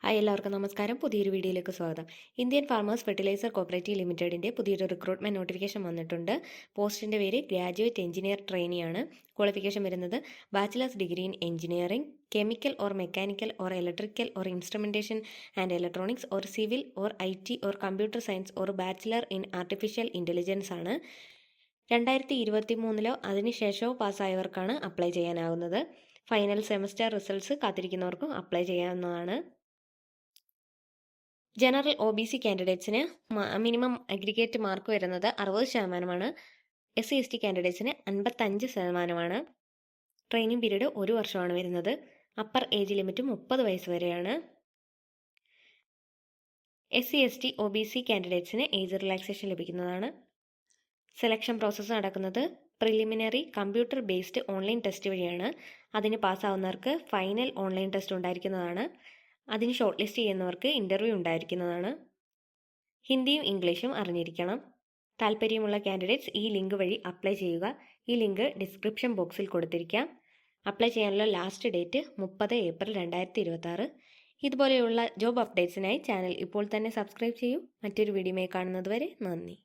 Hi എല്ലാവർക്കും നമസ്കാരം. പുതിയൊരു വീഡിയോയിലേക്ക് സ്വാഗതം. ഇന്ത്യൻ ഫാർമേഴ്സ് ഫെർട്ടിലൈസർ കോപ്പറേറ്റീവ് ലിമിറ്റഡിൻ്റെ പുതിയൊരു റിക്രൂട്ട്മെന്റ് നോട്ടിഫിക്കേഷൻ വന്നിട്ടുണ്ട്. പോസ്റ്റിൻ്റെ പേര് ഗ്രാജുവേറ്റ് എഞ്ചിനീയർ ട്രെയിനിയാണ്. ക്വാളിഫിക്കേഷൻ വരുന്നത് bachelor's degree in engineering, chemical or mechanical or electrical or instrumentation and electronics or civil or IT or computer science or bachelor in artificial intelligence ആണ്. 2023 അതിനുശേഷവും പാസ്സായവർക്കാണ് അപ്ലൈ ചെയ്യാനാവുന്നത്. Final semester results കാത്തിരിക്കുന്നവർക്കും apply ചെയ്യാവുന്നതാണ്. General OBC കാൻഡിഡേറ്റ്സിന് minimum aggregate mark വരുന്നത് 60%. SC/ST കാൻഡിഡേറ്റ്സിന് 55%. Training period 1 വർഷമാണ് വരുന്നത്. അപ്പർ ഏജ് ലിമിറ്റ് 30 വയസ്സ് വരെയാണ്. SC/ST OBC കാൻഡിഡേറ്റ്സിന് ഏജ് റിലാക്സേഷൻ ലഭിക്കുന്നതാണ്. സെലക്ഷൻ പ്രോസസ്സ് നടക്കുന്നത് preliminary computer based online test വഴിയാണ്. അതിന് പാസ്സാവുന്നവർക്ക് ഫൈനൽ ഓൺലൈൻ ടെസ്റ്റ് ഉണ്ടായിരിക്കുന്നതാണ്. അതിന് ഷോർട്ട് ലിസ്റ്റ് ചെയ്യുന്നവർക്ക് ഇൻ്റർവ്യൂ ഉണ്ടായിരിക്കുന്നതാണ്. ഹിന്ദിയും ഇംഗ്ലീഷും അറിഞ്ഞിരിക്കണം. താല്പര്യമുള്ള കാൻഡിഡേറ്റ്സ് ഈ ലിങ്ക് വഴി അപ്ലൈ ചെയ്യുക. ഈ ലിങ്ക് ഡിസ്ക്രിപ്ഷൻ ബോക്സിൽ കൊടുത്തിരിക്കാം. അപ്ലൈ ചെയ്യാനുള്ള ലാസ്റ്റ് ഡേറ്റ് 30 ഏപ്രിൽ 2026. ഇതുപോലെയുള്ള ജോബ് അപ്ഡേറ്റ്സിനായി ചാനൽ ഇപ്പോൾ തന്നെ സബ്സ്ക്രൈബ് ചെയ്യൂ. മറ്റൊരു വീഡിയോയുമായി കാണുന്നതുവരെ നന്ദി.